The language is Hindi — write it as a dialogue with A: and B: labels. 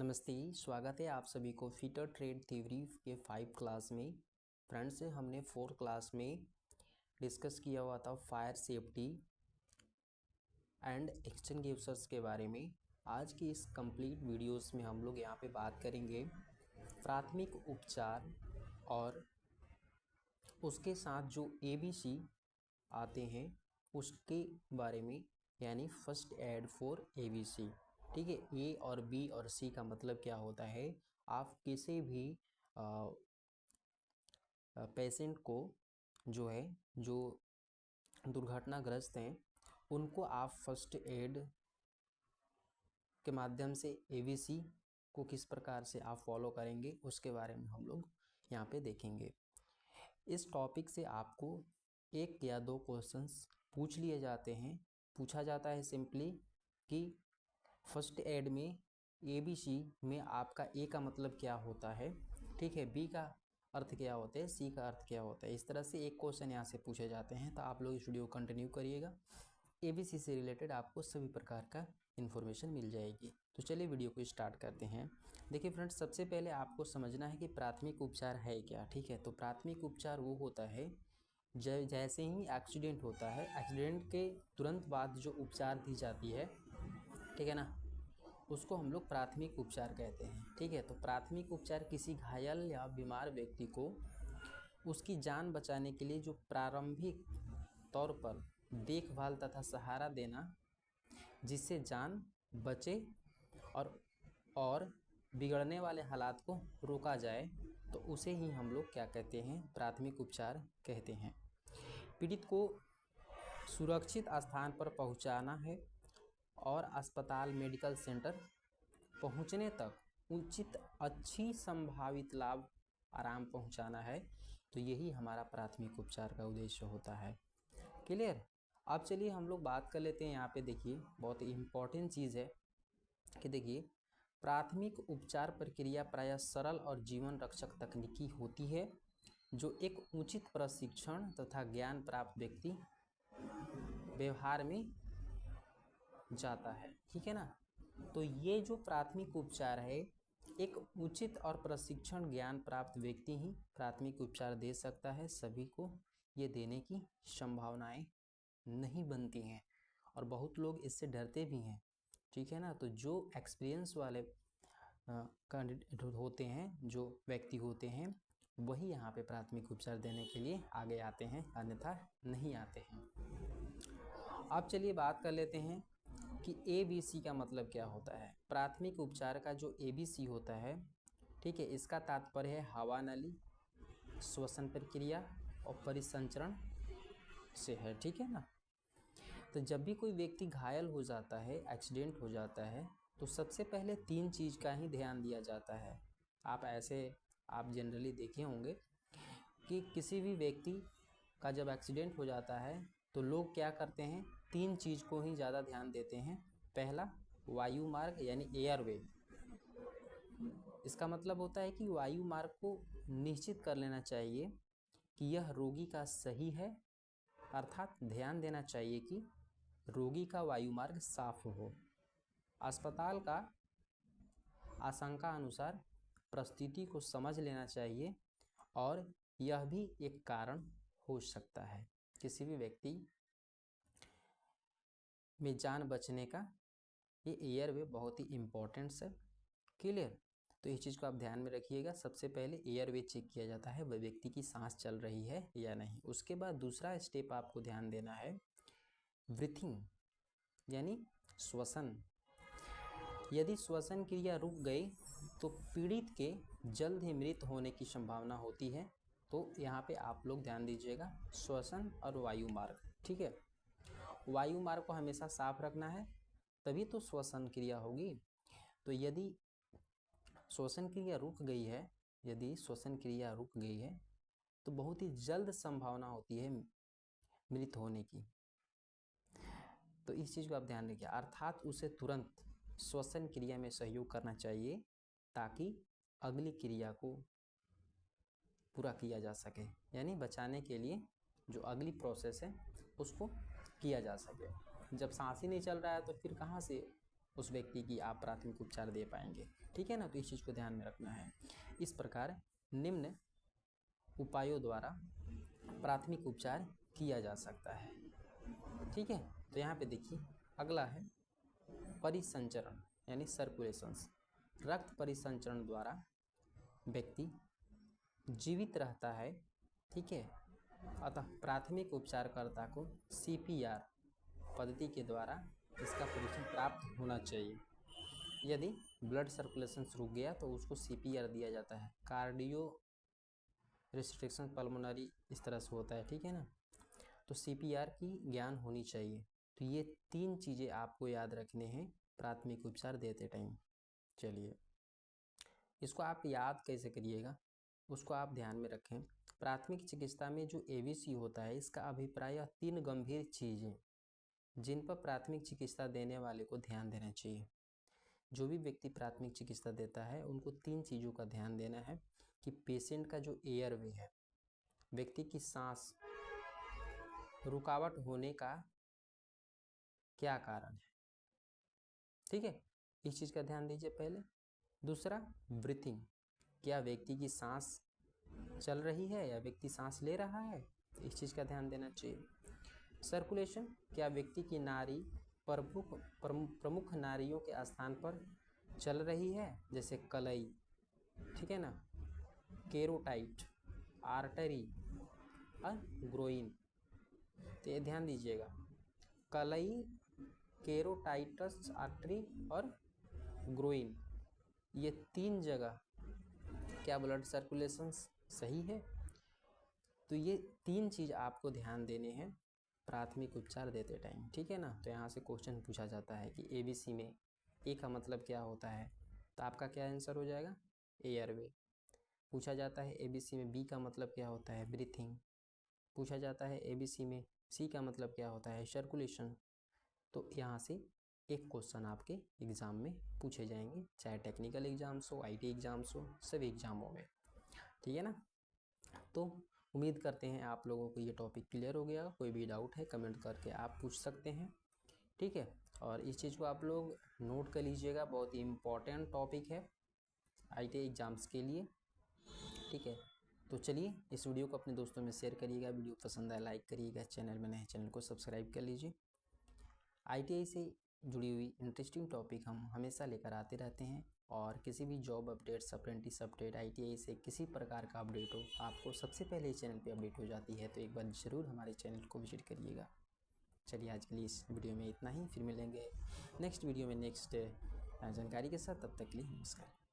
A: नमस्ते, स्वागत है आप सभी को फीटर ट्रेड थ्योरी के 5 क्लास में। फ्रेंड्स, हमने 4 क्लास में डिस्कस किया हुआ था फायर सेफ्टी एंड एक्सटिंग्विशर्स के बारे में। आज की इस कंप्लीट वीडियोस में हम लोग यहाँ पे बात करेंगे प्राथमिक उपचार और उसके साथ जो ABC आते हैं उसके बारे में, यानी फर्स्ट एड फॉर ABC। ठीक है, ए और बी और सी का मतलब क्या होता है। आप किसी भी पेशेंट को जो दुर्घटनाग्रस्त हैं उनको आप फर्स्ट एड के माध्यम से ABC को किस प्रकार से आप फॉलो करेंगे उसके बारे में हम लोग यहाँ पे देखेंगे। इस टॉपिक से आपको 1 या 2 क्वेश्चंस पूछा जाता है सिंपली कि फर्स्ट एड में ABC में आपका ए का मतलब क्या होता है, ठीक है, बी का अर्थ क्या होता है, सी का अर्थ क्या होता है। इस तरह से एक क्वेश्चन यहाँ से पूछे जाते हैं। तो आप लोग इस वीडियो को कंटिन्यू करिएगा, ABC से रिलेटेड आपको सभी प्रकार का इन्फॉर्मेशन मिल जाएगी। तो चलिए वीडियो को स्टार्ट करते हैं। देखिए फ्रेंड्स, सबसे पहले आपको समझना है कि प्राथमिक उपचार है क्या। ठीक है, तो प्राथमिक उपचार वो होता है जैसे ही एक्सीडेंट होता है, एक्सीडेंट के तुरंत बाद जो उपचार दी जाती है, ठीक है ना, उसको हम लोग प्राथमिक उपचार कहते हैं। ठीक है, तो प्राथमिक उपचार किसी घायल या बीमार व्यक्ति को उसकी जान बचाने के लिए जो प्रारंभिक तौर पर देखभाल तथा सहारा देना, जिससे जान बचे और बिगड़ने वाले हालात को रोका जाए, तो उसे ही हम लोग क्या कहते हैं, प्राथमिक उपचार कहते हैं। पीड़ित को सुरक्षित स्थान पर पहुंचाना है और अस्पताल मेडिकल सेंटर पहुंचने तक उचित अच्छी संभावित लाभ आराम पहुंचाना है। तो यही हमारा प्राथमिक उपचार का उद्देश्य होता है। क्लियर। अब चलिए हम लोग बात कर लेते हैं। यहाँ पे देखिए बहुत इम्पोर्टेंट चीज़ है कि देखिए प्राथमिक उपचार प्रक्रिया प्रायः सरल और जीवन रक्षक तकनीकी होती है जो एक उचित प्रशिक्षण तथा ज्ञान प्राप्त व्यक्ति व्यवहार में जाता है। ठीक है ना, तो ये जो प्राथमिक उपचार है, एक उचित और प्रशिक्षण ज्ञान प्राप्त व्यक्ति ही प्राथमिक उपचार दे सकता है। सभी को ये देने की संभावनाएं नहीं बनती हैं और बहुत लोग इससे डरते भी हैं। ठीक है ना, तो जो एक्सपीरियंस वाले कैंडिडेट होते हैं, जो व्यक्ति होते हैं, वही यहाँ पे प्राथमिक उपचार देने के लिए आगे आते हैं, अन्यथा नहीं आते हैं। अब चलिए बात कर लेते हैं कि ABC का मतलब क्या होता है। प्राथमिक उपचार का जो ABC होता है, ठीक है, इसका तात्पर्य है हवा नली, श्वसन प्रक्रिया और परिसंचरण से है। ठीक है ना, तो जब भी कोई व्यक्ति घायल हो जाता है, एक्सीडेंट हो जाता है, तो सबसे पहले 3 चीज़ का ही ध्यान दिया जाता है। आप जनरली देखे होंगे कि किसी भी व्यक्ति का जब एक्सीडेंट हो जाता है तो लोग क्या करते हैं, 3 चीज़ को ही ज़्यादा ध्यान देते हैं। पहला, वायु मार्ग यानी एयरवे। इसका मतलब होता है कि वायु मार्ग को निश्चित कर लेना चाहिए कि यह रोगी का सही है, अर्थात ध्यान देना चाहिए कि रोगी का वायु मार्ग साफ हो। अस्पताल का आशंका अनुसार परिस्थिति को समझ लेना चाहिए और यह भी एक कारण हो सकता है किसी भी व्यक्ति में जान बचने का। ये एयरवे बहुत ही इम्पोर्टेंट है। क्लियर, तो इस चीज़ को आप ध्यान में रखिएगा। सबसे पहले एयरवे चेक किया जाता है, वह व्यक्ति की सांस चल रही है या नहीं। उसके बाद दूसरा स्टेप आपको ध्यान देना है, ब्रीथिंग यानी श्वसन। यदि श्वसन क्रिया रुक गई तो पीड़ित के जल्द ही मृत होने की संभावना होती है। तो यहाँ पे आप लोग ध्यान दीजिएगा, श्वसन और वायु मार्ग। ठीक है, वायु मार्ग को हमेशा साफ रखना है, तभी तो श्वसन क्रिया होगी। तो यदि श्वसन क्रिया रुक गई है तो बहुत ही जल्द संभावना होती है मृत होने की। तो इस चीज़ को आप ध्यान रखिए, अर्थात उसे तुरंत श्वसन क्रिया में सहयोग करना चाहिए ताकि अगली क्रिया को पूरा किया जा सके, यानी बचाने के लिए जो अगली प्रोसेस है उसको किया जा सके। जब सांस ही नहीं चल रहा है तो फिर कहाँ से उस व्यक्ति की आप प्राथमिक उपचार दे पाएंगे। ठीक है ना, तो इस चीज़ को ध्यान में रखना है। इस प्रकार निम्न उपायों द्वारा प्राथमिक उपचार किया जा सकता है। ठीक है, तो यहाँ पे देखिए अगला है परिसंचरण यानी सर्कुलेशंस। रक्त परिसंचरण द्वारा व्यक्ति जीवित रहता है। ठीक है, अतः प्राथमिक उपचारकर्ता को CPR पद्धति के द्वारा इसका परीक्षण प्राप्त होना चाहिए। यदि ब्लड सर्कुलेशन रुक गया तो उसको CPR दिया जाता है, कार्डियो रिस्ट्रिक्शन पल्मोनरी, इस तरह से होता है। ठीक है ना, तो CPR की ज्ञान होनी चाहिए। तो ये 3 चीज़ें आपको याद रखने हैं प्राथमिक उपचार देते टाइम। चलिए, इसको आप याद कैसे करिएगा उसको आप ध्यान में रखें। प्राथमिक चिकित्सा में जो ABC होता है, इसका अभिप्राय 3 गंभीर चीज़ें जिन पर प्राथमिक चिकित्सा देने वाले को ध्यान देना चाहिए। जो भी व्यक्ति प्राथमिक चिकित्सा देता है उनको 3 चीज़ों का ध्यान देना है कि पेशेंट का जो एयरवे है, व्यक्ति की सांस रुकावट होने का क्या कारण है। ठीक है, इस चीज़ का ध्यान दीजिए पहले। दूसरा ब्रीथिंग, क्या व्यक्ति की सांस चल रही है या व्यक्ति सांस ले रहा है, इस चीज़ का ध्यान देना चाहिए। सर्कुलेशन, क्या व्यक्ति की नाड़ी प्रमुख नाड़ियों के स्थान पर चल रही है, जैसे कलाई, ठीक है ना, कैरोटाइड आर्टरी और ग्रोइन। तो ये ध्यान दीजिएगा, कलाई, कैरोटाइटस आर्टरी और ग्रोइन, ये 3 जगह क्या ब्लड सर्कुलेशन सही है। तो ये 3 चीज़ आपको ध्यान देने हैं प्राथमिक उपचार देते टाइम। ठीक है ना, तो यहाँ से क्वेश्चन पूछा जाता है कि ABC में A का मतलब क्या होता है, तो आपका क्या आंसर हो जाएगा, एयरवे। पूछा जाता है ABC में B का मतलब क्या होता है, ब्रीथिंग। पूछा जाता है ABC में C का मतलब क्या होता है, सर्कुलेशन। तो यहाँ से एक क्वेश्चन आपके एग्ज़ाम में पूछे जाएंगे, चाहे टेक्निकल एग्जाम्स हो, IT एग्जाम्स हो, सभी एग्जामों में। ठीक है ना, तो उम्मीद करते हैं आप लोगों को ये टॉपिक क्लियर हो गया। कोई भी डाउट है कमेंट करके आप पूछ सकते हैं। ठीक है, और इस चीज़ को आप लोग नोट कर लीजिएगा, बहुत ही इम्पॉर्टेंट टॉपिक है IT एग्जाम्स के लिए। ठीक है, तो चलिए इस वीडियो को अपने दोस्तों में शेयर करिएगा। वीडियो पसंद आए लाइक करिएगा, चैनल में नए चैनल को सब्सक्राइब कर लीजिए। ITI से जुड़ी हुई इंटरेस्टिंग टॉपिक हम हमेशा लेकर आते रहते हैं, और किसी भी job updates, apprentice update, ITI से किसी प्रकार का अपडेट हो आपको सबसे पहले इस चैनल पे अपडेट हो जाती है। तो एक बार ज़रूर हमारे चैनल को विजिट करिएगा। चलिए आज के लिए इस वीडियो में इतना ही, फिर मिलेंगे नेक्स्ट वीडियो में नेक्स्ट जानकारी के साथ। तब तक के लिए नमस्कार।